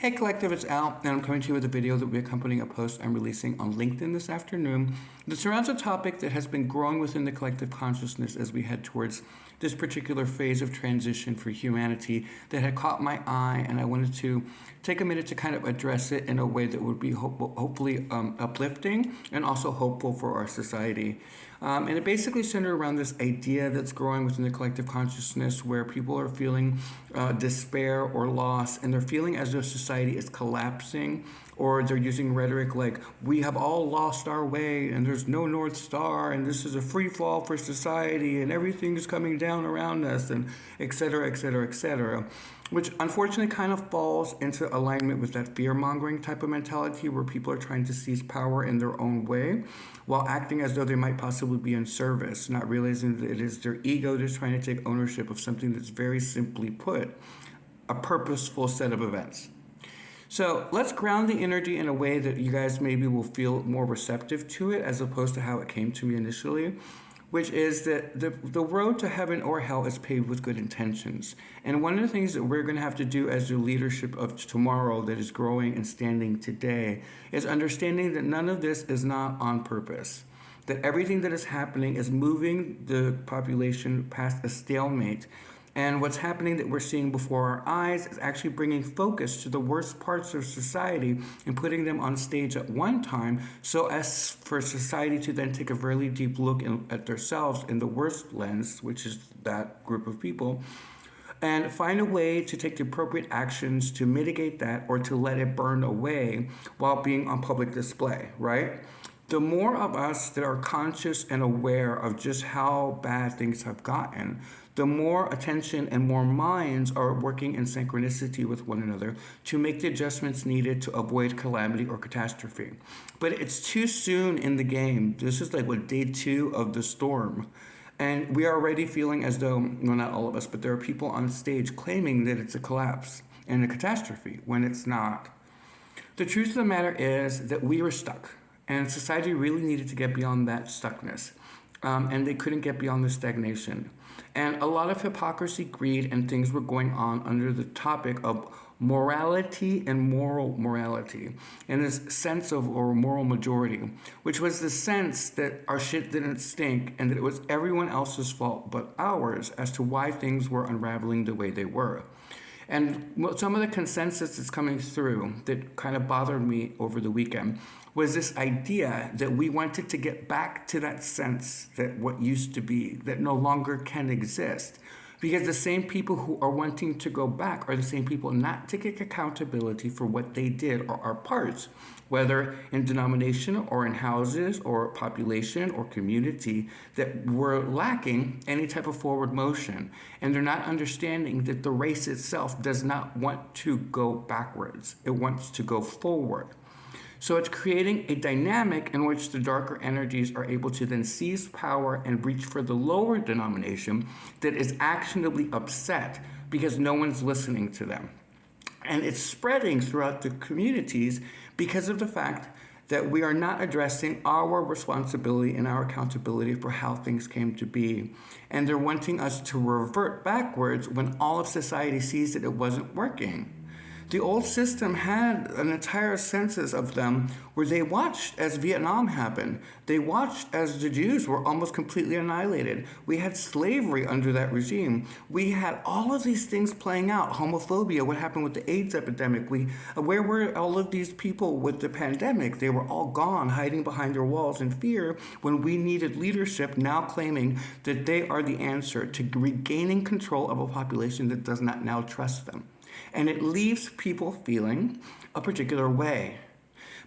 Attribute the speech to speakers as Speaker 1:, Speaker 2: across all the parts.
Speaker 1: Hey Collective, it's Al, and I'm coming to you with a video that will be accompanying a post I'm releasing on LinkedIn this afternoon that surrounds a topic that has been growing within the collective consciousness as we head towards this particular phase of transition for humanity that had caught my eye, and I wanted to take a minute to kind of address it in a way that would be hopefully uplifting and also hopeful for our society. And it basically centered around this idea that's growing within the collective consciousness where people are feeling despair or loss, and they're feeling as though society is collapsing, or they're using rhetoric like, we have all lost our way and there's no North Star and this is a free fall for society and everything is coming down around us, and et cetera, et cetera, et cetera. Which unfortunately kind of falls into alignment with that fear-mongering type of mentality where people are trying to seize power in their own way while acting as though they might possibly be in service, not realizing that it is their ego that's trying to take ownership of something that's very simply put, a purposeful set of events. So let's ground the energy in a way that you guys maybe will feel more receptive to it as opposed to how it came to me initially, which is that the road to heaven or hell is paved with good intentions. And one of the things that we're going to have to do as the leadership of tomorrow that is growing and standing today is understanding that none of this is not on purpose. That everything that is happening is moving the population past a stalemate. And what's happening that we're seeing before our eyes is actually bringing focus to the worst parts of society and putting them on stage at one time so as for society to then take a really deep look at themselves in the worst lens, which is that group of people, and find a way to take the appropriate actions to mitigate that or to let it burn away while being on public display, right? The more of us that are conscious and aware of just how bad things have gotten, the more attention and more minds are working in synchronicity with one another to make the adjustments needed to avoid calamity or catastrophe. But it's too soon in the game. This is like day 2 of the storm. And we are already feeling as though, well, not all of us, but there are people on stage claiming that it's a collapse and a catastrophe when it's not. The truth of the matter is that we were stuck. And society really needed to get beyond that stuckness. And they couldn't get beyond the stagnation. And a lot of hypocrisy, greed, and things were going on under the topic of morality and moral morality, and this sense of or moral majority, which was the sense that our shit didn't stink and that it was everyone else's fault but ours as to why things were unraveling the way they were. And some of the consensus that's coming through that kind of bothered me over the weekend was this idea that we wanted to get back to that sense that what used to be, that no longer can exist. Because the same people who are wanting to go back are the same people not taking accountability for what they did or are parts, whether in denomination or in houses or population or community, that were lacking any type of forward motion. And they're not understanding that the race itself does not want to go backwards. It wants to go forward. So it's creating a dynamic in which the darker energies are able to then seize power and reach for the lower denomination that is actionably upset because no one's listening to them. And it's spreading throughout the communities because of the fact that we are not addressing our responsibility and our accountability for how things came to be. And they're wanting us to revert backwards when all of society sees that it wasn't working. The old system had an entire census of them where they watched as Vietnam happened. They watched as the Jews were almost completely annihilated. We had slavery under that regime. We had all of these things playing out. Homophobia, what happened with the AIDS epidemic. Where were all of these people with the pandemic? They were all gone, hiding behind their walls in fear when we needed leadership now claiming that they are the answer to regaining control of a population that does not now trust them. And it leaves people feeling a particular way.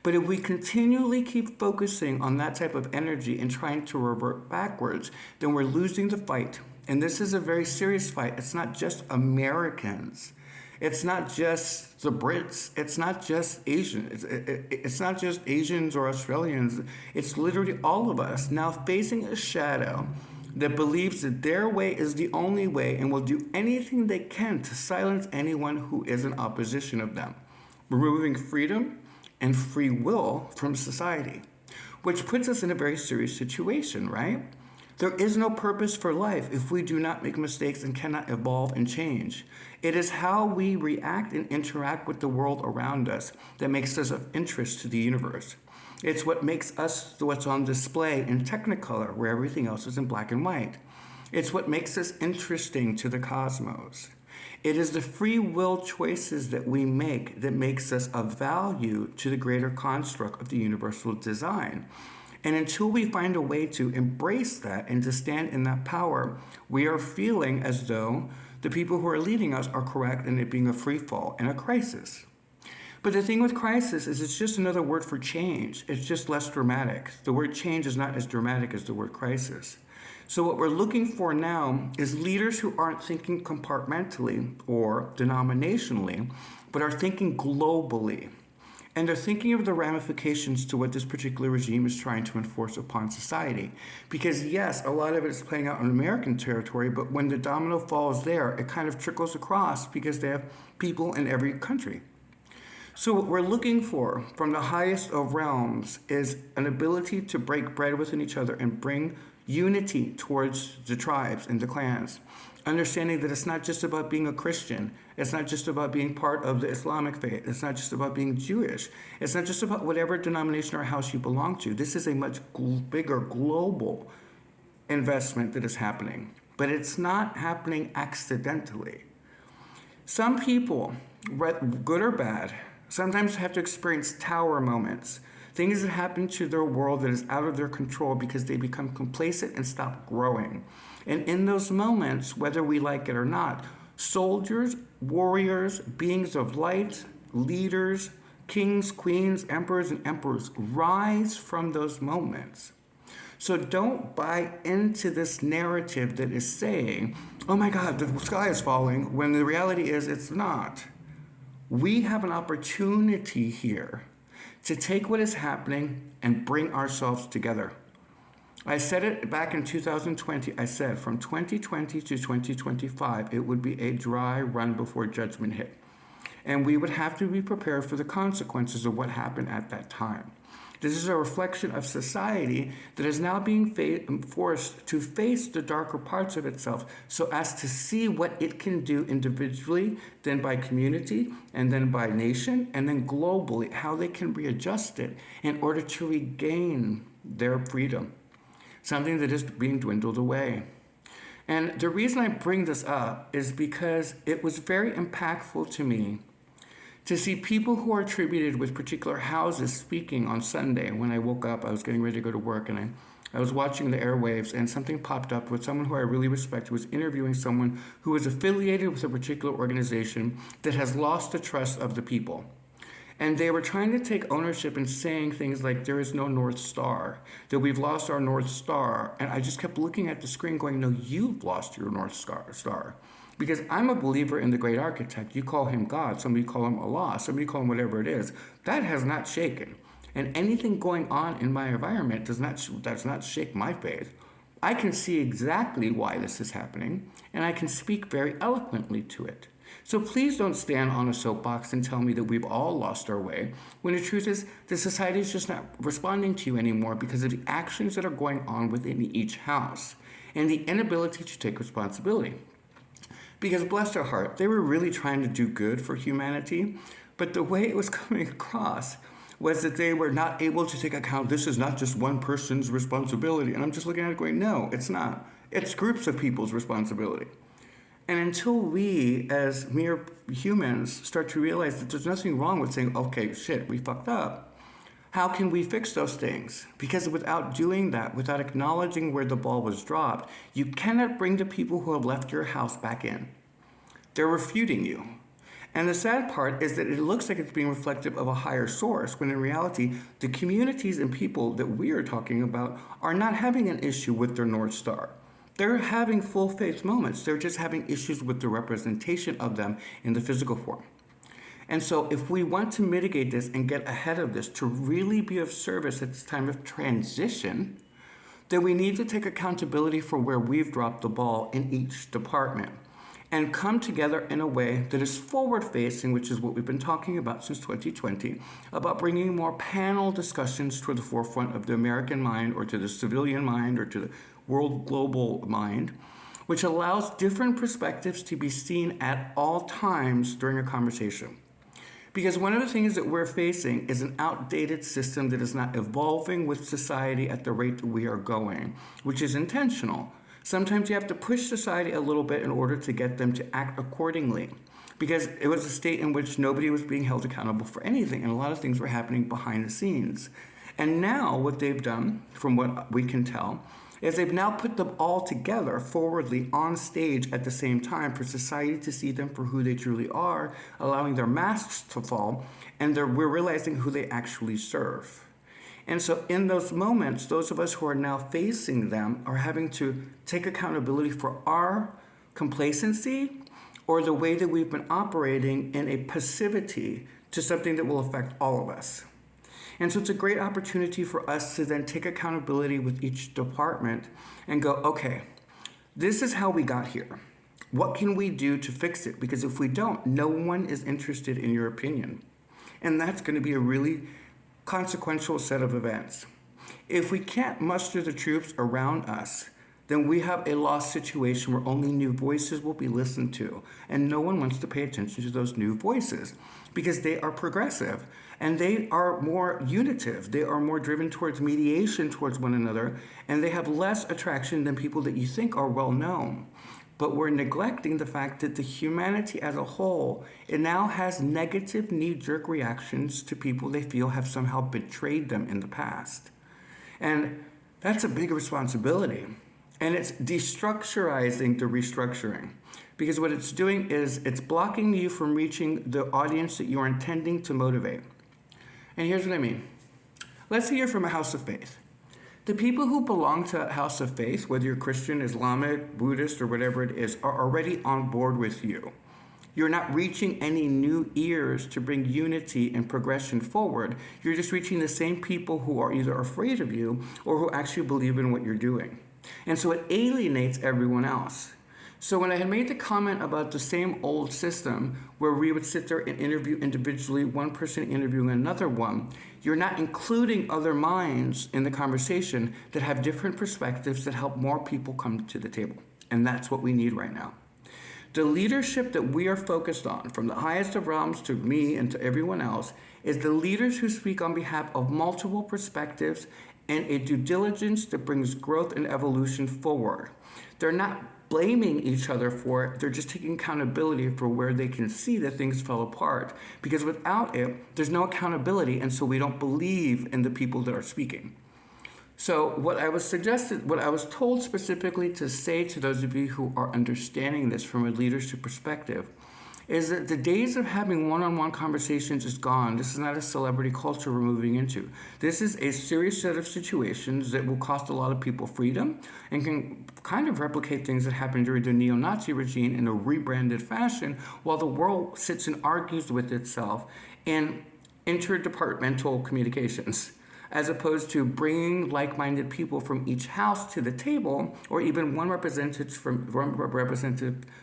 Speaker 1: But if we continually keep focusing on that type of energy and trying to revert backwards, then we're losing the fight. And this is a very serious fight. It's not just Americans. It's not just the Brits. It's not just Asians. It's not just Asians or Australians. It's literally all of us now facing a shadow that believes that their way is the only way and will do anything they can to silence anyone who is in opposition of them, removing freedom and free will from society, which puts us in a very serious situation, right? There is no purpose for life if we do not make mistakes and cannot evolve and change. It is how we react and interact with the world around us that makes us of interest to the universe. It's what makes us what's on display in Technicolor, where everything else is in black and white. It's what makes us interesting to the cosmos. It is the free will choices that we make that makes us of value to the greater construct of the universal design. And until we find a way to embrace that and to stand in that power, we are feeling as though the people who are leading us are correct in it being a free fall and a crisis. But the thing with crisis is it's just another word for change. It's just less dramatic. The word change is not as dramatic as the word crisis. So what we're looking for now is leaders who aren't thinking compartmentally or denominationally, but are thinking globally. And they're thinking of the ramifications to what this particular regime is trying to enforce upon society. Because yes, a lot of it is playing out on American territory, but when the domino falls there, it kind of trickles across because they have people in every country. So what we're looking for from the highest of realms is an ability to break bread within each other and bring unity towards the tribes and the clans. Understanding that it's not just about being a Christian. It's not just about being part of the Islamic faith. It's not just about being Jewish. It's not just about whatever denomination or house you belong to. This is a much bigger global investment that is happening. But it's not happening accidentally. Some people, good or bad, sometimes have to experience tower moments. Things that happen to their world that is out of their control because they become complacent and stop growing. And in those moments, whether we like it or not, soldiers, warriors, beings of light, leaders, kings, queens, emperors, and emperors rise from those moments. So don't buy into this narrative that is saying, oh my God, the sky is falling, when the reality is it's not. We have an opportunity here to take what is happening and bring ourselves together. I said it back in 2020. I said from 2020 to 2025, it would be a dry run before judgment hit. And we would have to be prepared for the consequences of what happened at that time. This is a reflection of society that is now being forced to face the darker parts of itself so as to see what it can do individually, then by community, and then by nation, and then globally, how they can readjust it in order to regain their freedom, something that is being dwindled away. And the reason I bring this up is because it was very impactful to me to see people who are attributed with particular houses speaking on Sunday. When I woke up, I was getting ready to go to work, and I was watching the airwaves, and something popped up with someone who I really respect, who was interviewing someone who was affiliated with a particular organization that has lost the trust of the people. And they were trying to take ownership and saying things like, there is no North Star, that we've lost our North Star. And I just kept looking at the screen going, no, you've lost your North Star. Because I'm a believer in the great architect. You call him God, somebody call him Allah, somebody call him whatever it is. That has not shaken. And anything going on in my environment does not shake my faith. I can see exactly why this is happening, and I can speak very eloquently to it. So please don't stand on a soapbox and tell me that we've all lost our way, when the truth is the society is just not responding to you anymore because of the actions that are going on within each house and the inability to take responsibility. Because bless their heart, they were really trying to do good for humanity, but the way it was coming across was that they were not able to take account, this is not just one person's responsibility. And I'm just looking at it going, no, it's not. It's groups of people's responsibility. And until we, as mere humans, start to realize that there's nothing wrong with saying, okay, shit, we fucked up, how can we fix those things? Because without doing that, without acknowledging where the ball was dropped, you cannot bring the people who have left your house back in. They're refuting you. And the sad part is that it looks like it's being reflective of a higher source, when in reality, the communities and people that we are talking about are not having an issue with their North Star. They're having full faith moments. They're just having issues with the representation of them in the physical form. And so if we want to mitigate this and get ahead of this to really be of service at this time of transition, then we need to take accountability for where we've dropped the ball in each department. and come together in a way that is forward-facing, which is what we've been talking about since 2020, about bringing more panel discussions to the forefront of the American mind or to the civilian mind or to the world global mind, which allows different perspectives to be seen at all times during a conversation. Because one of the things that we're facing is an outdated system that is not evolving with society at the rate that we are going, which is intentional. Sometimes you have to push society a little bit in order to get them to act accordingly, because it was a state in which nobody was being held accountable for anything, and a lot of things were happening behind the scenes. And now what they've done, from what we can tell, is they've now put them all together forwardly on stage at the same time for society to see them for who they truly are, allowing their masks to fall, and we're realizing who they actually serve. And so in those moments, those of us who are now facing them are having to take accountability for our complacency or the way that we've been operating in a passivity to something that will affect all of us. And so it's a great opportunity for us to then take accountability with each department and go, okay, this is how we got here. What can we do to fix it? Because if we don't, no one is interested in your opinion. And that's going to be a really consequential set of events. If we can't muster the troops around us, then we have a lost situation where only new voices will be listened to, and no one wants to pay attention to those new voices because they are progressive and they are more unitive. They are more driven towards mediation towards one another, and they have less attraction than people that you think are well known. But we're neglecting the fact that the humanity as a whole, it now has negative knee-jerk reactions to people they feel have somehow betrayed them in the past. And that's a big responsibility. And it's destructurizing the restructuring. Because what it's doing is it's blocking you from reaching the audience that you're intending to motivate. And here's what I mean. Let's say you're from a house of faith. The people who belong to a house of faith, whether you're Christian, Islamic, Buddhist, or whatever it is, are already on board with you. You're not reaching any new ears to bring unity and progression forward. You're just reaching the same people who are either afraid of you or who actually believe in what you're doing. And so it alienates everyone else. So when I had made the comment about the same old system where we would sit there and interview individually, one person interviewing another one, you're not including other minds in the conversation that have different perspectives that help more people come to the table. And that's what we need right now. The leadership that we are focused on, from the highest of realms to me and to everyone else, is the leaders who speak on behalf of multiple perspectives and a due diligence that brings growth and evolution forward. They're not blaming each other for it. They're just taking accountability for where they can see that things fell apart. Because without it, there's no accountability, and so we don't believe in the people that are speaking. So what I was told specifically to say to those of you who are understanding this from a leadership perspective is that the days of having one-on-one conversations is gone. This is not a celebrity culture we're moving into. This is a serious set of situations that will cost a lot of people freedom and can kind of replicate things that happened during the neo-Nazi regime in a rebranded fashion while the world sits and argues with itself in interdepartmental communications, as opposed to bringing like-minded people from each house to the table, or even one representative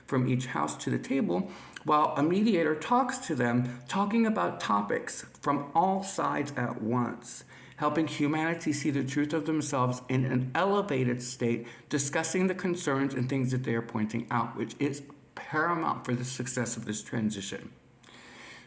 Speaker 1: from each house to the table, while a mediator talks to them, talking about topics from all sides at once, helping humanity see the truth of themselves in an elevated state, discussing the concerns and things that they are pointing out, which is paramount for the success of this transition.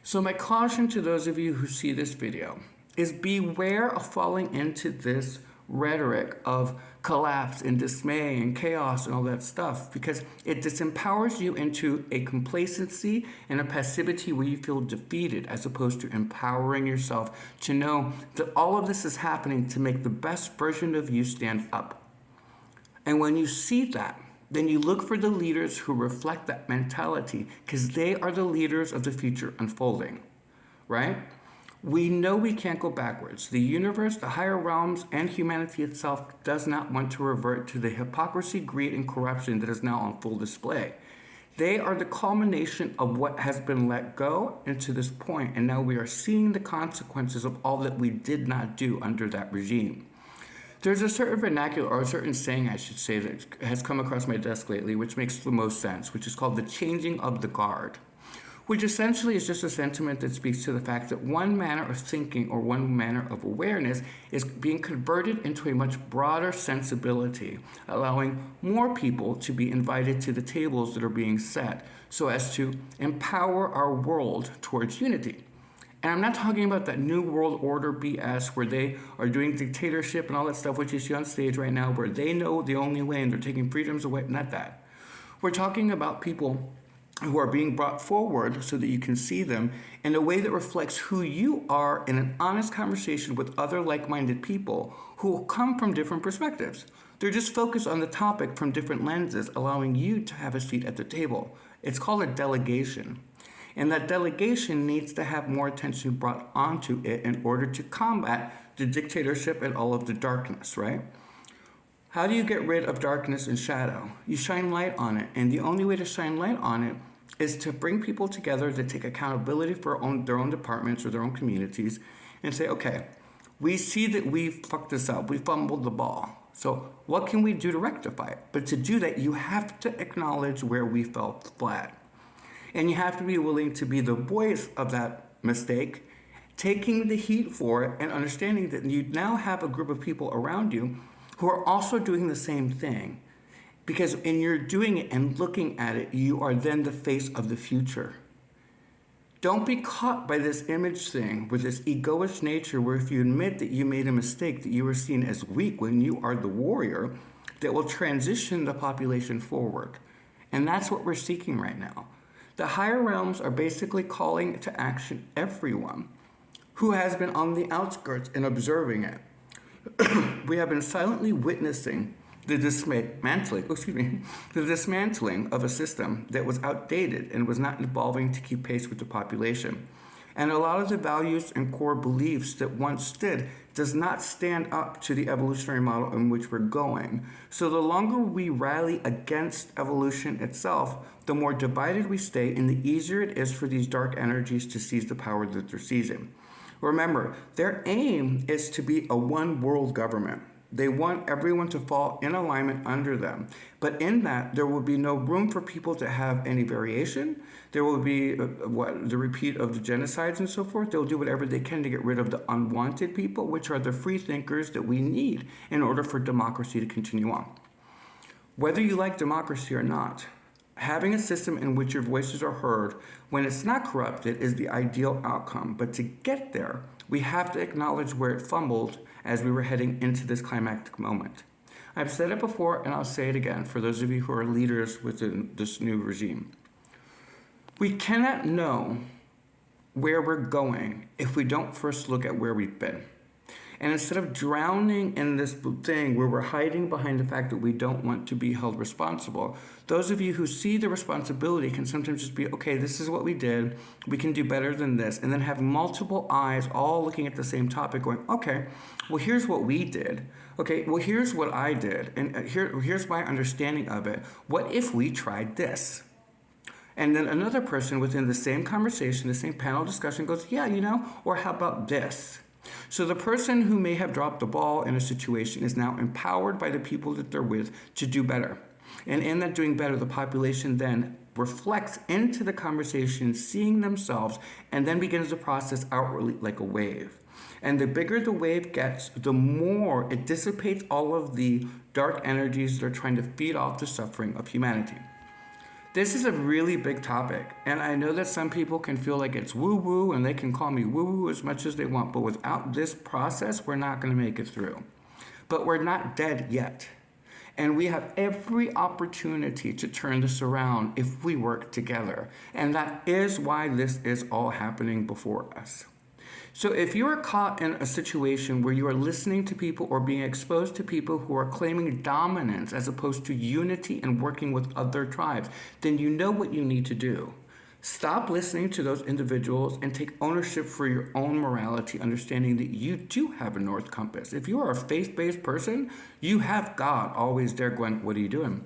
Speaker 1: So my caution to those of you who see this video is beware of falling into this rhetoric of collapse and dismay and chaos and all that stuff, because it disempowers you into a complacency and a passivity where you feel defeated, as opposed to empowering yourself to know that all of this is happening to make the best version of you stand up. And when you see that, then you look for the leaders who reflect that mentality, because they are the leaders of the future unfolding, right? We know we can't go backwards. The universe, the higher realms, and humanity itself does not want to revert to the hypocrisy, greed, and corruption that is now on full display. They are the culmination of what has been let go into this point, and now we are seeing the consequences of all that we did not do under that regime. There's a certain vernacular, or a certain saying, I should say, that has come across my desk lately, which makes the most sense, which is called the changing of the guard, which essentially is just a sentiment that speaks to the fact that one manner of thinking or one manner of awareness is being converted into a much broader sensibility, allowing more people to be invited to the tables that are being set so as to empower our world towards unity. And I'm not talking about that new world order BS where they are doing dictatorship and all that stuff, which you see on stage right now, where they know the only way and they're taking freedoms away. Not that. We're talking about people who are being brought forward so that you can see them in a way that reflects who you are in an honest conversation with other like-minded people who come from different perspectives. They're just focused on the topic from different lenses, allowing you to have a seat at the table. It's called a delegation. And that delegation needs to have more attention brought onto it in order to combat the dictatorship and all of the darkness, right? How do you get rid of darkness and shadow? You shine light on it. And the only way to shine light on it is to bring people together that take accountability for their own departments or their own communities and say, okay, we see that we fucked this up. We fumbled the ball. So what can we do to rectify it? But to do that, you have to acknowledge where we fell flat. And you have to be willing to be the voice of that mistake, taking the heat for it and understanding that you now have a group of people around you who are also doing the same thing. Because in your doing it and looking at it, you are then the face of the future. Don't be caught by this image thing with this egoish nature where if you admit that you made a mistake, that you were seen as weak when you are the warrior that will transition the population forward. And that's what we're seeking right now. The higher realms are basically calling to action everyone who has been on the outskirts and observing it. We have been silently witnessing the dismantling of a system that was outdated and was not evolving to keep pace with the population. And a lot of the values and core beliefs that once did does not stand up to the evolutionary model in which we're going. So the longer we rally against evolution itself, the more divided we stay and the easier it is for these dark energies to seize the power that they're seizing. Remember, their aim is to be a one world government. They want everyone to fall in alignment under them. But in that, there will be no room for people to have any variation. There will be the repeat of the genocides and so forth. They'll do whatever they can to get rid of the unwanted people, which are the free thinkers that we need in order for democracy to continue on. Whether you like democracy or not, having a system in which your voices are heard when it's not corrupted is the ideal outcome. But to get there, we have to acknowledge where it fumbled as we were heading into this climactic moment. I've said it before and I'll say it again for those of you who are leaders within this new regime. We cannot know where we're going if we don't first look at where we've been. And instead of drowning in this thing where we're hiding behind the fact that we don't want to be held responsible, those of you who see the responsibility can sometimes just be, okay, this is what we did, we can do better than this, and then have multiple eyes all looking at the same topic going, okay, well, here's what we did. Okay, well, here's what I did, and here's my understanding of it. What if we tried this? And then another person within the same conversation, the same panel discussion goes, yeah, or how about this? So the person who may have dropped the ball in a situation is now empowered by the people that they're with to do better. And in that doing better, the population then reflects into the conversation, seeing themselves, and then begins the process outwardly like a wave. And the bigger the wave gets, the more it dissipates all of the dark energies that are trying to feed off the suffering of humanity. This is a really big topic, and I know that some people can feel like it's woo-woo, and they can call me woo-woo as much as they want, but without this process, we're not going to make it through. But we're not dead yet, and we have every opportunity to turn this around if we work together, and that is why this is all happening before us. So if you are caught in a situation where you are listening to people or being exposed to people who are claiming dominance as opposed to unity and working with other tribes, then you know what you need to do. Stop listening to those individuals and take ownership for your own morality, understanding that you do have a North Compass. If you are a faith-based person, you have God always there going, what are you doing?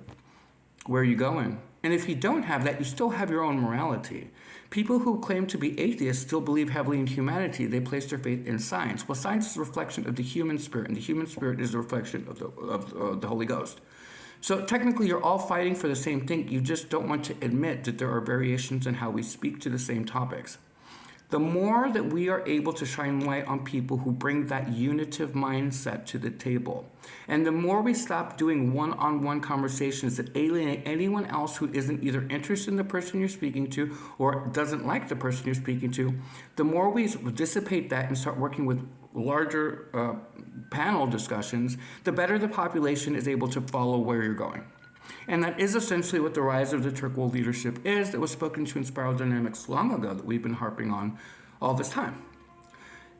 Speaker 1: Where are you going? And if you don't have that, you still have your own morality. People who claim to be atheists still believe heavily in humanity. They place their faith in science. Well, science is a reflection of the human spirit, and the human spirit is a reflection of the Holy Ghost. So technically, you're all fighting for the same thing. You just don't want to admit that there are variations in how we speak to the same topics. The more that we are able to shine light on people who bring that unitive mindset to the table, and the more we stop doing one-on-one conversations that alienate anyone else who isn't either interested in the person you're speaking to or doesn't like the person you're speaking to, the more we dissipate that and start working with larger panel discussions, the better the population is able to follow where you're going. And that is essentially what the rise of the Turquoise leadership is that was spoken to in Spiral Dynamics long ago that we've been harping on all this time.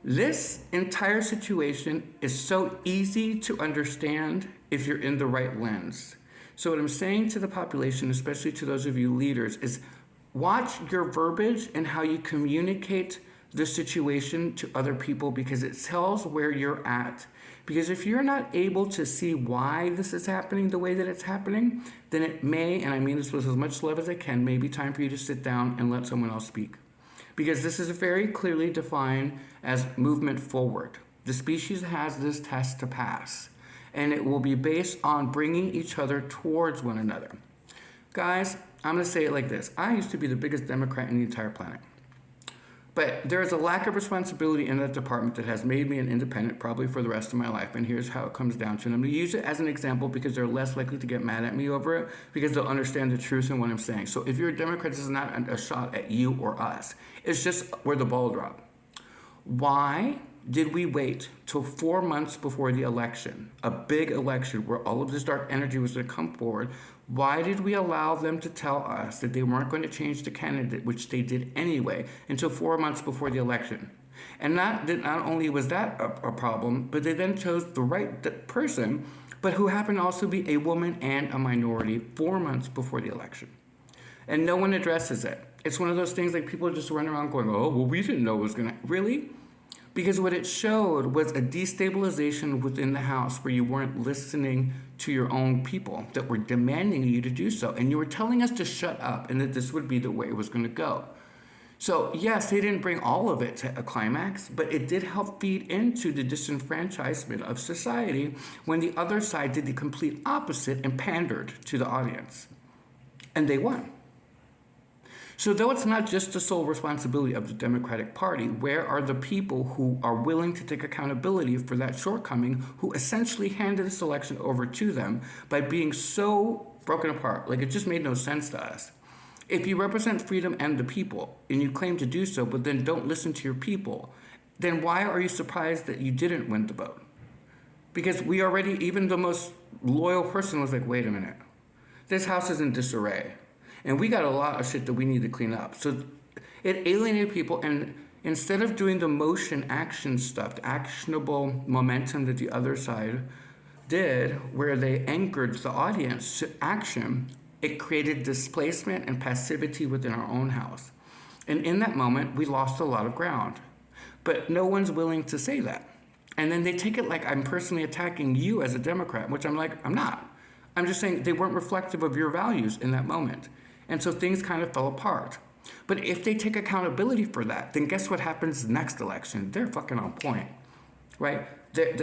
Speaker 1: This entire situation is so easy to understand if you're in the right lens. So what I'm saying to the population, especially to those of you leaders, is watch your verbiage and how you communicate the situation to other people, because it tells where you're at. Because if you're not able to see why this is happening the way that it's happening, then it may, and I mean this with as much love as I can, may be time for you to sit down and let someone else speak. Because this is very clearly defined as movement forward. The species has this test to pass, and it will be based on bringing each other towards one another. Guys, I'm going to say it like this. I used to be the biggest Democrat in the entire planet. But there is a lack of responsibility in that department that has made me an independent probably for the rest of my life. And here's how it comes down to it. I'm going to use it as an example because they're less likely to get mad at me over it because they'll understand the truth in what I'm saying. So if you're a Democrat, this is not a shot at you or us. It's just where the ball dropped. Why did we wait till 4 months before the election, a big election where all of this dark energy was going to come forward? Why did we allow them to tell us that they weren't going to change the candidate, which they did anyway, until 4 months before the election? And not only was that a problem, but they then chose the right person, but who happened to also be a woman and a minority 4 months before the election. And no one addresses it. It's one of those things like people just run around going, oh, well, we didn't know it was going to. Really? Because what it showed was a destabilization within the House where you weren't listening to your own people that were demanding you to do so. And you were telling us to shut up and that this would be the way it was going to go. So yes, they didn't bring all of it to a climax, but it did help feed into the disenfranchisement of society when the other side did the complete opposite and pandered to the audience. And they won. So though it's not just the sole responsibility of the Democratic Party, where are the people who are willing to take accountability for that shortcoming, who essentially handed this election over to them by being so broken apart? Like, it just made no sense to us. If you represent freedom and the people, and you claim to do so, but then don't listen to your people, then why are you surprised that you didn't win the vote? Because we already, even the most loyal person was like, wait a minute, this house is in disarray. And we got a lot of shit that we need to clean up. So it alienated people, and instead of doing the motion action stuff, the actionable momentum that the other side did, where they anchored the audience to action, it created displacement and passivity within our own house. And in that moment, we lost a lot of ground. But no one's willing to say that. And then they take it like I'm personally attacking you as a Democrat, which I'm like, I'm not. I'm just saying they weren't reflective of your values in that moment. And so things kind of fell apart. But if they take accountability for that, then guess what happens next election? They're fucking on point, right?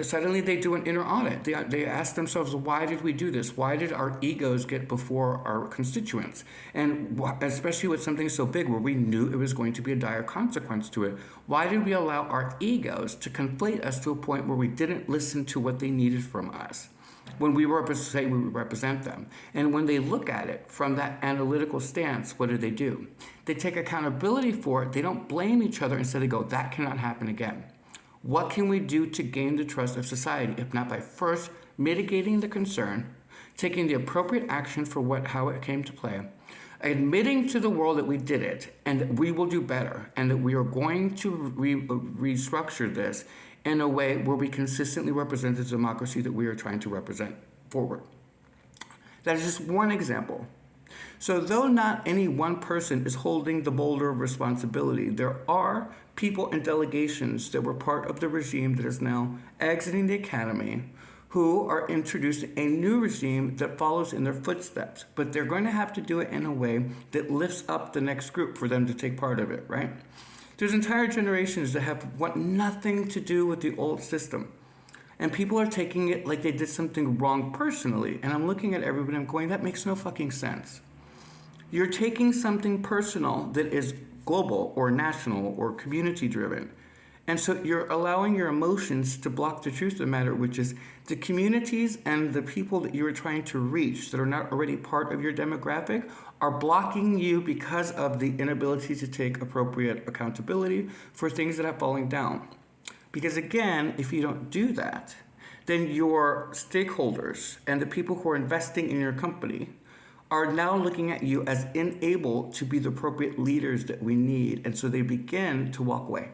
Speaker 1: Suddenly they do an inner audit. They ask themselves, why did we do this? Why did our egos get before our constituents? And especially with something so big where we knew it was going to be a dire consequence to it, why did we allow our egos to conflate us to a point where we didn't listen to what they needed from us? When we say we represent them. And when they look at it from that analytical stance, what do? They take accountability for it. They don't blame each other. Instead, they go, that cannot happen again. What can we do to gain the trust of society, if not by first mitigating the concern, taking the appropriate action for how it came to play, admitting to the world that we did it and that we will do better and that we are going to restructure this in a way where we consistently represent the democracy that we are trying to represent forward. That is just one example. So though not any one person is holding the boulder of responsibility, there are people and delegations that were part of the regime that is now exiting the academy who are introducing a new regime that follows in their footsteps. But they're going to have to do it in a way that lifts up the next group for them to take part of it, right? There's entire generations that want nothing to do with the old system. And people are taking it like they did something wrong personally. And I'm looking at everybody and I'm going, that makes no fucking sense. You're taking something personal that is global or national or community driven. And so you're allowing your emotions to block the truth of the matter, which is the communities and the people that you are trying to reach that are not already part of your demographic are blocking you because of the inability to take appropriate accountability for things that are falling down. Because again, if you don't do that, then your stakeholders and the people who are investing in your company are now looking at you as unable to be the appropriate leaders that we need. And so they begin to walk away.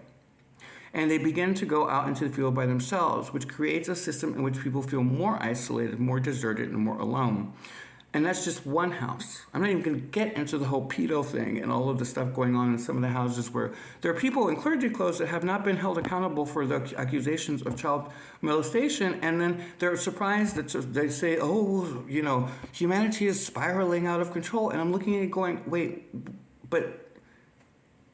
Speaker 1: And they begin to go out into the field by themselves, which creates a system in which people feel more isolated, more deserted, and more alone. And that's just one house. I'm not even going to get into the whole pedo thing and all of the stuff going on in some of the houses where there are people in clergy clothes that have not been held accountable for the accusations of child molestation. And then they're surprised that they say, oh, humanity is spiraling out of control. And I'm looking at it going, wait, but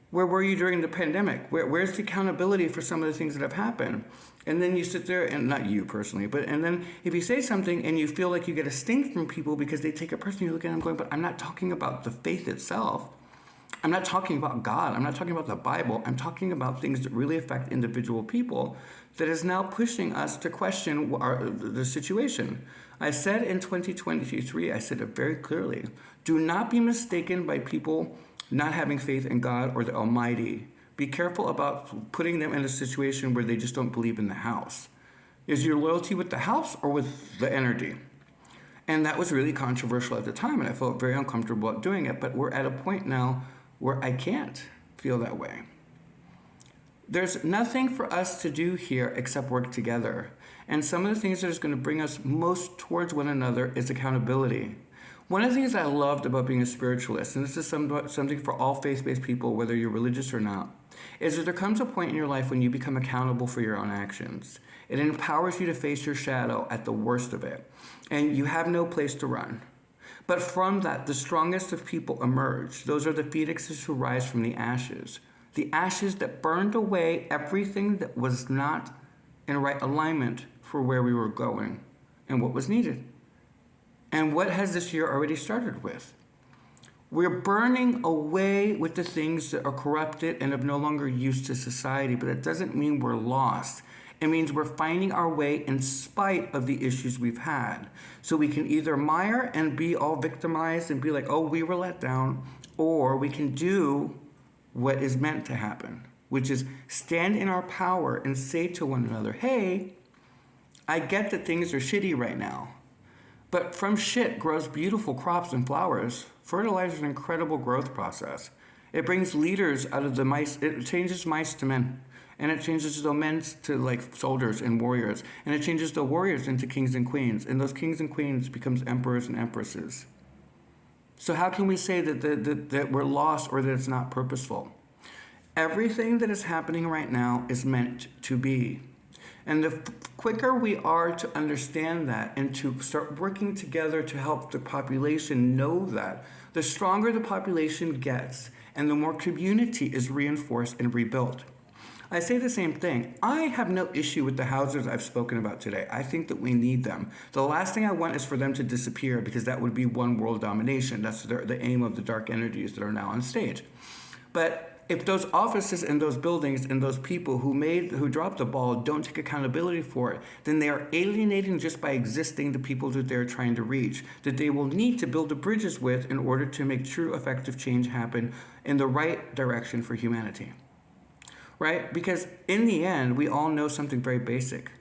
Speaker 1: where were you during the pandemic? Where's the accountability for some of the things that have happened? And then you sit there, and not you personally, and then if you say something and you feel like you get a sting from people because they take it personally, you look at them going, but I'm not talking about the faith itself. I'm not talking about God. I'm not talking about the Bible. I'm talking about things that really affect individual people that is now pushing us to question the situation. I said in 2023, I said it very clearly, do not be mistaken by people not having faith in God or the Almighty. Be careful about putting them in a situation where they just don't believe in the house. Is your loyalty with the house or with the energy? And that was really controversial at the time, and I felt very uncomfortable about doing it, but we're at a point now where I can't feel that way. There's nothing for us to do here except work together. And some of the things that is going to bring us most towards one another is accountability. One of the things I loved about being a spiritualist, and this is something for all faith-based people, whether you're religious or not, is that there comes a point in your life when you become accountable for your own actions. It empowers you to face your shadow at the worst of it, and you have no place to run. But from that, the strongest of people emerge. Those are the phoenixes who rise from the ashes that burned away everything that was not in right alignment for where we were going and what was needed. And what has this year already started with? We're burning away with the things that are corrupted and of no longer use to society, but it doesn't mean we're lost. It means we're finding our way in spite of the issues we've had. So we can either mire and be all victimized and be like, oh, we were let down, or we can do what is meant to happen, which is stand in our power and say to one another, hey, I get that things are shitty right now. But from shit grows beautiful crops and flowers. Fertilizer is an incredible growth process. It brings leaders out of the mice. It changes mice to men. And it changes the men to like soldiers and warriors. And it changes the warriors into kings and queens. And those kings and queens becomes emperors and empresses. So how can we say that we're lost or that it's not purposeful? Everything that is happening right now is meant to be. And the quicker we are to understand that and to start working together to help the population know that, the stronger the population gets and the more community is reinforced and rebuilt. I say the same thing. I have no issue with the houses I've spoken about today. I think that we need them. The last thing I want is for them to disappear because that would be one world domination. That's the aim of the dark energies that are now on stage. But if those offices and those buildings and those people who dropped the ball don't take accountability for it, then they are alienating just by existing the people that they're trying to reach, that they will need to build the bridges with in order to make true effective change happen in the right direction for humanity. Right? Because in the end, we all know something very basic.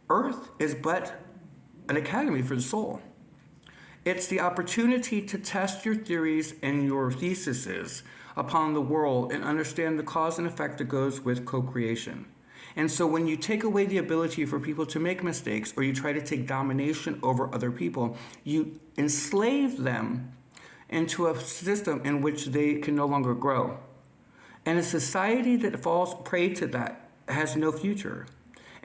Speaker 1: Earth is but an academy for the soul. It's the opportunity to test your theories and your theses upon the world and understand the cause and effect that goes with co-creation. And so when you take away the ability for people to make mistakes or you try to take domination over other people, you enslave them into a system in which they can no longer grow. And a society that falls prey to that has no future.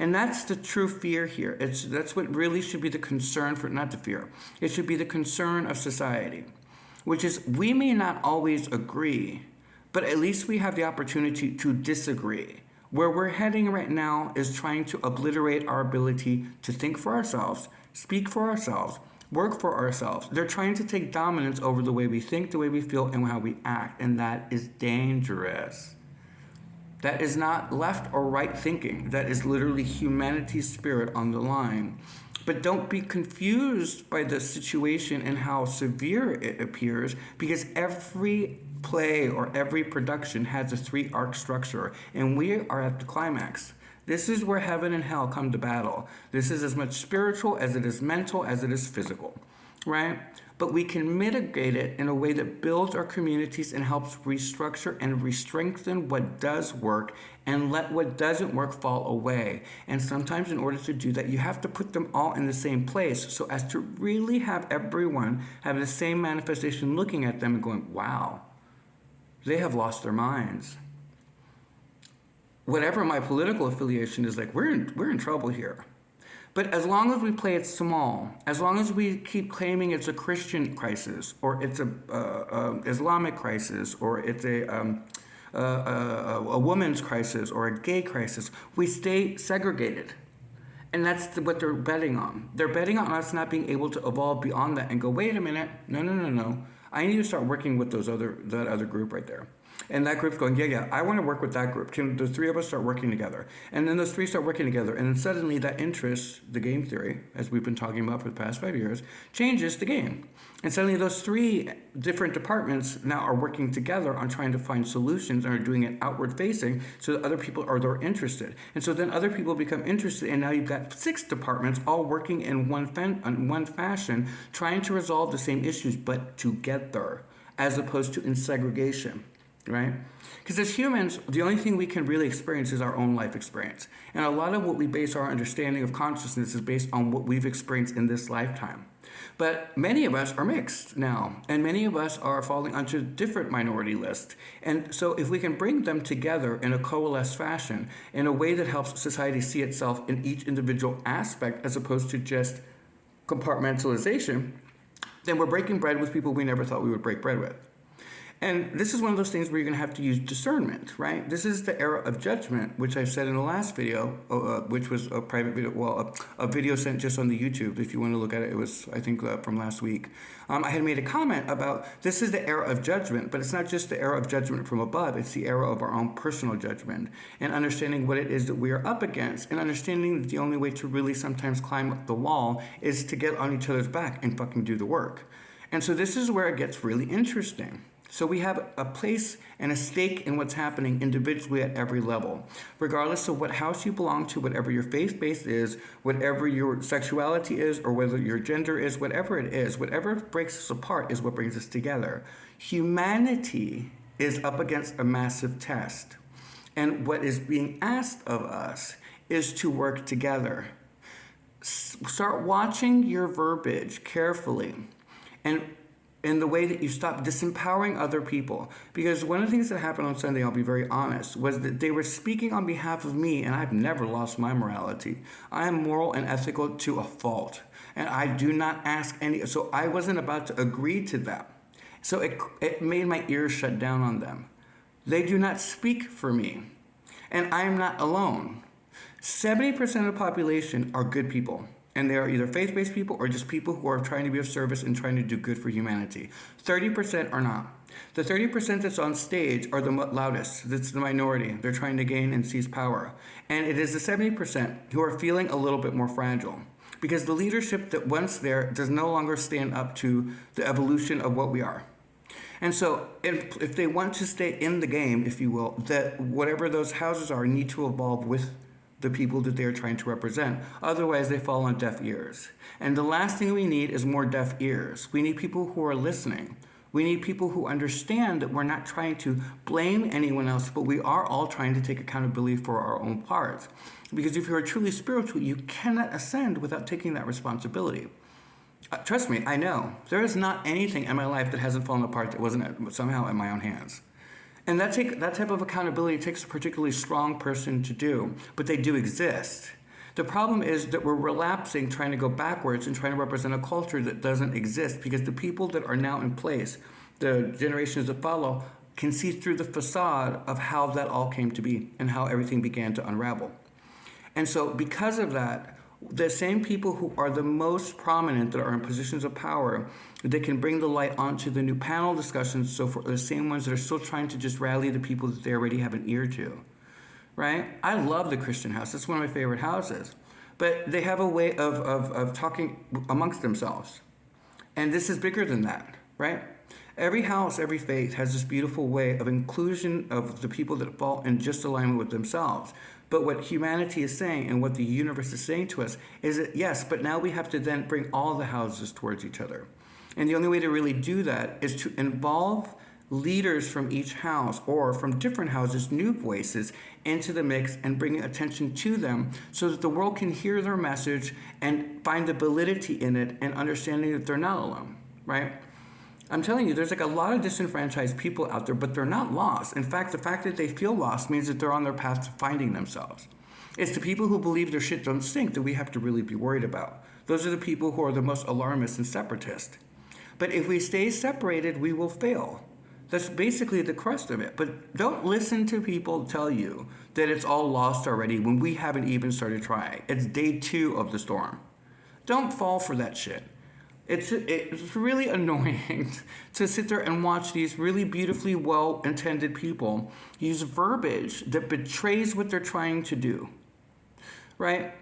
Speaker 1: And that's the true fear here. That's what really should be the concern for, not the fear, it should be the concern of society, which is we may not always agree, but at least we have the opportunity to disagree. Where we're heading right now is trying to obliterate our ability to think for ourselves, speak for ourselves, work for ourselves. They're trying to take dominance over the way we think, the way we feel, and how we act, and that is dangerous. That is not left or right thinking. That is literally humanity's spirit on the line. But don't be confused by the situation and how severe it appears, because every play or every production has a 3-arc structure, and we are at the climax. This is where heaven and hell come to battle. This is as much spiritual as it is mental, as it is physical, right? But we can mitigate it in a way that builds our communities and helps restructure and re-strengthen what does work and let what doesn't work fall away. And sometimes in order to do that, you have to put them all in the same place so as to really have everyone have the same manifestation looking at them and going, wow, they have lost their minds. Whatever my political affiliation is, like, we're in trouble here. But as long as we play it small, as long as we keep claiming it's a Christian crisis, or it's a Islamic crisis, or it's a woman's crisis, or a gay crisis, we stay segregated. And that's what they're betting on. They're betting on us not being able to evolve beyond that and go, wait a minute, no. I need to start working with that other group right there. And that group's going, yeah, I want to work with that group. Can the 3 of us start working together? And then those 3 start working together. And then suddenly that interest, the game theory, as we've been talking about for the past 5 years, changes the game. And suddenly those 3 different departments now are working together on trying to find solutions and are doing it outward facing so that other people are interested. And so then other people become interested, and now you've got 6 departments all working in one fashion, trying to resolve the same issues, but together, as opposed to in segregation. Right? Because as humans, the only thing we can really experience is our own life experience. And a lot of what we base our understanding of consciousness is based on what we've experienced in this lifetime. But many of us are mixed now, and many of us are falling onto different minority lists. And so if we can bring them together in a coalesced fashion, in a way that helps society see itself in each individual aspect as opposed to just compartmentalization, then we're breaking bread with people we never thought we would break bread with. And this is one of those things where you're going to have to use discernment, right? This is the era of judgment, which I said in the last video, which was a private video, a video sent just on the YouTube. If you want to look at it, it was, I think, from last week. I had made a comment about this is the era of judgment, but it's not just the era of judgment from above. It's the era of our own personal judgment and understanding what it is that we are up against and understanding that the only way to really sometimes climb up the wall is to get on each other's back and fucking do the work. And so this is where it gets really interesting. So we have a place and a stake in what's happening individually at every level, regardless of what house you belong to, whatever your faith base is, whatever your sexuality is, or whether your gender is, whatever it is, whatever breaks us apart is what brings us together. Humanity is up against a massive test. And what is being asked of us is to work together. Start watching your verbiage carefully and in the way that you stop disempowering other people. Because one of the things that happened on Sunday, I'll be very honest, was that they were speaking on behalf of me, and I've never lost my morality. I am moral and ethical to a fault, and I do not ask any, so I wasn't about to agree to that. So it made my ears shut down on them. They do not speak for me, and I am not alone. 70% of the population are good people. And they are either faith-based people or just people who are trying to be of service and trying to do good for humanity. 30% are not. The 30% that's on stage are the loudest. That's the minority. They're trying to gain and seize power. And it is the 70% who are feeling a little bit more fragile. Because the leadership that once there does no longer stand up to the evolution of what we are. And so if they want to stay in the game, if you will, that whatever those houses are need to evolve with the people that they're trying to represent. Otherwise, they fall on deaf ears. And the last thing we need is more deaf ears. We need people who are listening. We need people who understand that we're not trying to blame anyone else, but we are all trying to take accountability for our own parts. Because if you are truly spiritual, you cannot ascend without taking that responsibility. Trust me, I know. There is not anything in my life that hasn't fallen apart that wasn't somehow in my own hands. And that type of accountability takes a particularly strong person to do, but they do exist. The problem is that we're relapsing, trying to go backwards and trying to represent a culture that doesn't exist, because the people that are now in place, the generations that follow, can see through the facade of how that all came to be and how everything began to unravel. And so because of that, the same people who are the most prominent, that are in positions of power, that can bring the light onto the new panel discussions, so for the same ones that are still trying to just rally the people that they already have an ear to, right? I love the Christian house. It's one of my favorite houses. But they have a way of talking amongst themselves. And this is bigger than that, right? Every house, every faith has this beautiful way of inclusion of the people that fall in just alignment with themselves. But what humanity is saying and what the universe is saying to us is that, yes, but now we have to then bring all the houses towards each other. And the only way to really do that is to involve leaders from each house or from different houses, new voices, into the mix and bringing attention to them so that the world can hear their message and find the validity in it and understanding that they're not alone, right? I'm telling you, there's like a lot of disenfranchised people out there, but they're not lost. In fact, the fact that they feel lost means that they're on their path to finding themselves. It's the people who believe their shit don't stink that we have to really be worried about. Those are the people who are the most alarmist and separatist. But if we stay separated, we will fail. That's basically the crust of it. But don't listen to people tell you that it's all lost already when we haven't even started trying. It's day 2 of the storm. Don't fall for that shit. It's really annoying to sit there and watch these really beautifully well-intended people use verbiage that betrays what they're trying to do, right?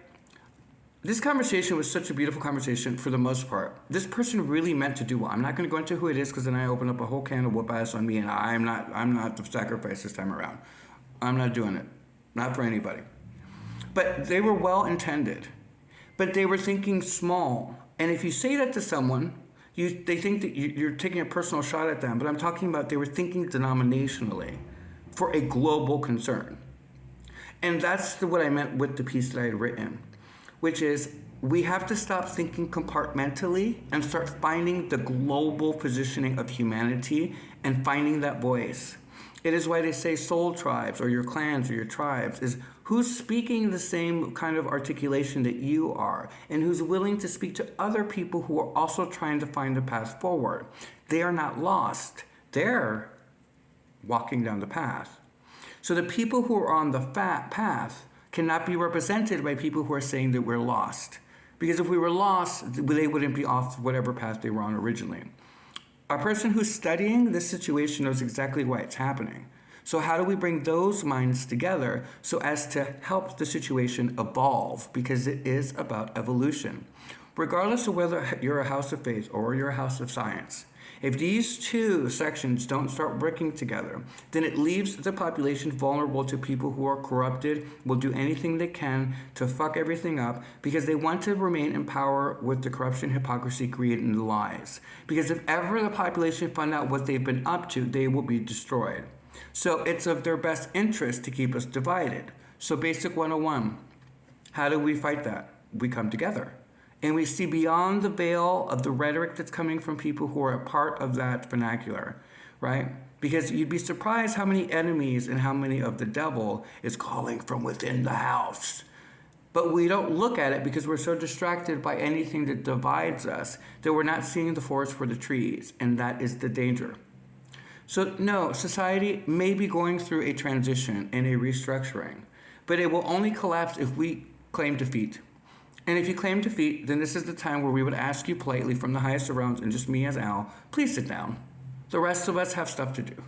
Speaker 1: This conversation was such a beautiful conversation for the most part. This person really meant to do well. I'm not going to go into who it is because then I open up a whole can of whoop ass on me, and I'm not the sacrifice this time around. I'm not doing it. Not for anybody. But they were well-intended. But they were thinking small. And if you say that to someone, they think that you're taking a personal shot at them. But I'm talking about they were thinking denominationally for a global concern. And that's what I meant with the piece that I had written, which is we have to stop thinking compartmentally and start finding the global positioning of humanity and finding that voice. It is why they say soul tribes or your clans or your tribes is who's speaking the same kind of articulation that you are and who's willing to speak to other people who are also trying to find a path forward. They are not lost. They're walking down the path. So the people who are on the path cannot be represented by people who are saying that we're lost. Because if we were lost, they wouldn't be off whatever path they were on originally. A person who's studying this situation knows exactly why it's happening. So how do we bring those minds together so as to help the situation evolve? Because it is about evolution. Regardless of whether you're a house of faith or you're a house of science, if these two sections don't start working together, then it leaves the population vulnerable to people who are corrupted, will do anything they can to fuck everything up because they want to remain in power with the corruption, hypocrisy, greed, and lies. Because if ever the population find out what they've been up to, they will be destroyed. So it's of their best interest to keep us divided. So Basic 101, how do we fight that? We come together. And we see beyond the veil of the rhetoric that's coming from people who are a part of that vernacular, right? Because you'd be surprised how many enemies and how many of the devil is calling from within the house. But we don't look at it because we're so distracted by anything that divides us that we're not seeing the forest for the trees, and that is the danger. So no, society may be going through a transition and a restructuring, but it will only collapse if we claim defeat. And if you claim defeat, then this is the time where we would ask you politely from the highest of realms and just me as Al, please sit down. The rest of us have stuff to do.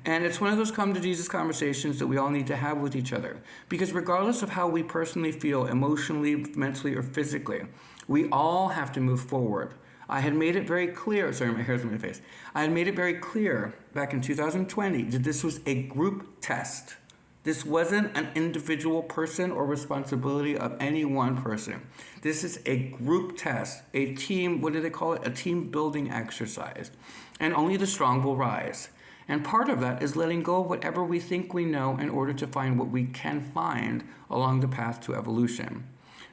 Speaker 1: And it's one of those come to Jesus conversations that we all need to have with each other. Because regardless of how we personally feel, emotionally, mentally, or physically, we all have to move forward. I had made it very clear, sorry, my hair's on my face. I had made it very clear back in 2020 that this was a group test. This wasn't an individual person or responsibility of any one person. This is a group test, a team, what do they call it? A team building exercise. And only the strong will rise. And part of that is letting go of whatever we think we know in order to find what we can find along the path to evolution.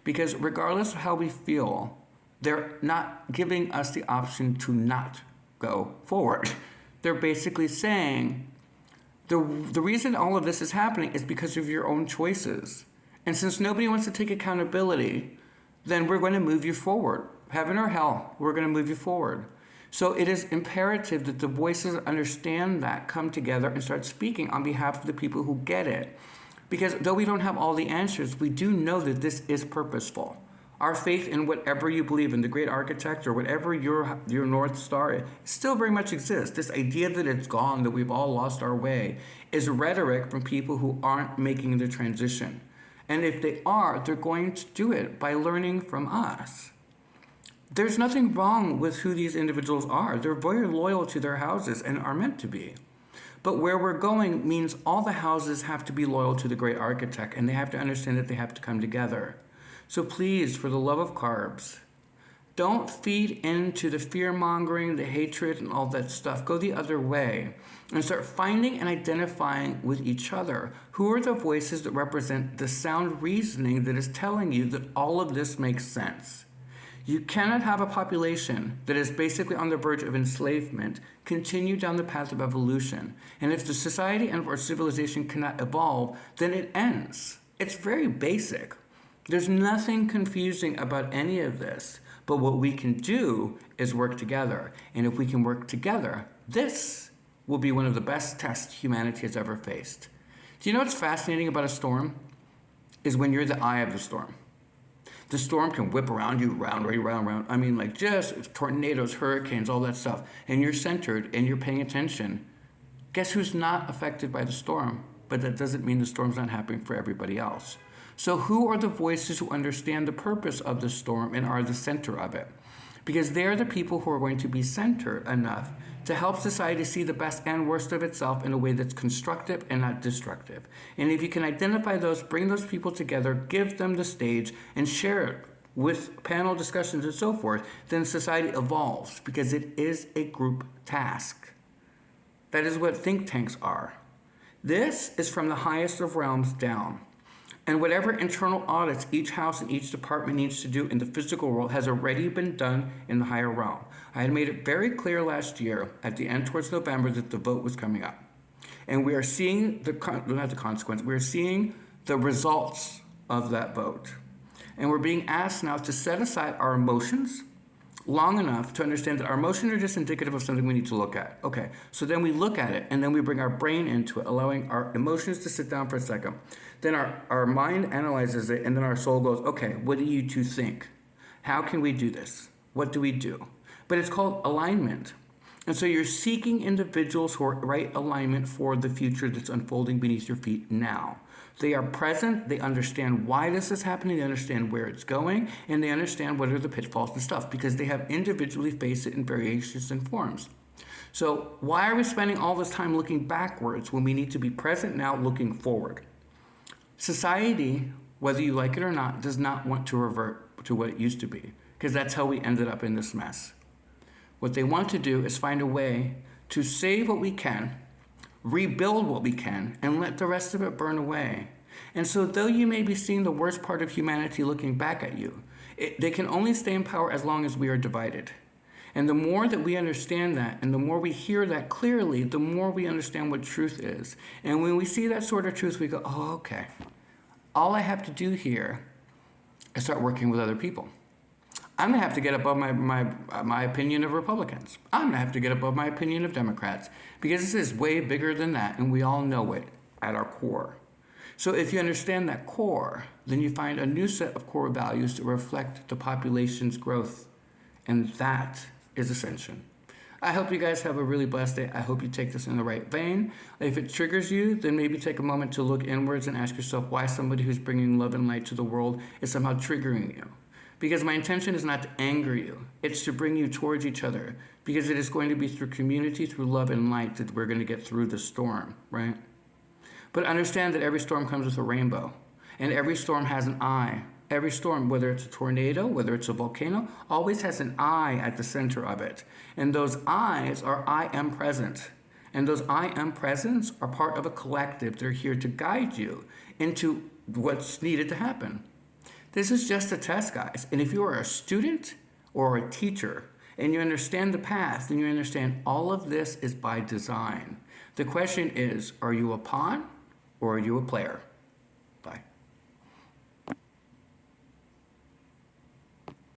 Speaker 1: Because regardless of how we feel, they're not giving us the option to not go forward. They're basically saying, the reason all of this is happening is because of your own choices. And since nobody wants to take accountability, then we're going to move you forward. Heaven or hell, we're going to move you forward. So it is imperative that the voices that understand that come together and start speaking on behalf of the people who get it. Because though we don't have all the answers, we do know that this is purposeful. Our faith in whatever you believe in, the great architect or whatever your North Star is, still very much exists. This idea that it's gone, that we've all lost our way, is rhetoric from people who aren't making the transition. And if they are, they're going to do it by learning from us. There's nothing wrong with who these individuals are. They're very loyal to their houses and are meant to be. But where we're going means all the houses have to be loyal to the great architect, and they have to understand that they have to come together. So please, for the love of carbs, don't feed into the fear-mongering, the hatred, and all that stuff. Go the other way and start finding and identifying with each other. Who are the voices that represent the sound reasoning that is telling you that all of this makes sense? You cannot have a population that is basically on the verge of enslavement continue down the path of evolution. And if the society and or civilization cannot evolve, then it ends. It's very basic. There's nothing confusing about any of this. But what we can do is work together. And if we can work together, this will be one of the best tests humanity has ever faced. Do you know what's fascinating about a storm? Is when you're the eye of the storm. The storm can whip around you, round. I mean, like just tornadoes, hurricanes, all that stuff. And you're centered and you're paying attention. Guess who's not affected by the storm? But that doesn't mean the storm's not happening for everybody else. So who are the voices who understand the purpose of the storm and are the center of it? Because they're the people who are going to be centered enough to help society see the best and worst of itself in a way that's constructive and not destructive. And if you can identify those, bring those people together, give them the stage, and share it with panel discussions and so forth, then society evolves because it is a group task. That is what think tanks are. This is from the highest of realms down. And whatever internal audits each house and each department needs to do in the physical world has already been done in the higher realm. I had made it very clear last year at the end towards November that the vote was coming up. And we are seeing we're seeing the results of that vote. And we're being asked now to set aside our emotions long enough to understand that our emotions are just indicative of something we need to look at. Okay, so then we look at it and then we bring our brain into it, allowing our emotions to sit down for a second. Then our mind analyzes it and then our soul goes, okay, what do you two think? How can we do this? What do we do? But it's called alignment. And so you're seeking individuals who are right alignment for the future that's unfolding beneath your feet now. They are present, they understand why this is happening, they understand where it's going, and they understand what are the pitfalls and stuff because they have individually faced it in variations and forms. So why are we spending all this time looking backwards when we need to be present now looking forward? Society, whether you like it or not, does not want to revert to what it used to be because that's how we ended up in this mess. What they want to do is find a way to save what we can, rebuild what we can, and let the rest of it burn away. And so though you may be seeing the worst part of humanity looking back at you, they can only stay in power as long as we are divided. And the more that we understand that, and the more we hear that clearly, the more we understand what truth is. And when we see that sort of truth, we go, oh, okay. All I have to do here is start working with other people. I'm going to have to get above my opinion of Republicans. I'm going to have to get above my opinion of Democrats because this is way bigger than that, and we all know it at our core. So if you understand that core, then you find a new set of core values to reflect the population's growth, and that is ascension. I hope you guys have a really blessed day. I hope you take this in the right vein. If it triggers you, then maybe take a moment to look inwards and ask yourself why somebody who's bringing love and light to the world is somehow triggering you. Because my intention is not to anger you. It's to bring you towards each other. Because it is going to be through community, through love and light that we're going to get through the storm, right? But understand that every storm comes with a rainbow. And every storm has an eye. Every storm, whether it's a tornado, whether it's a volcano, always has an eye at the center of it. And those eyes are I am present. And those I am presents are part of a collective. They're here to guide you into what's needed to happen. This is just a test, guys. And if you are a student or a teacher and you understand the path, then you understand all of this is by design. The question is, are you a pawn or are you a player? Bye.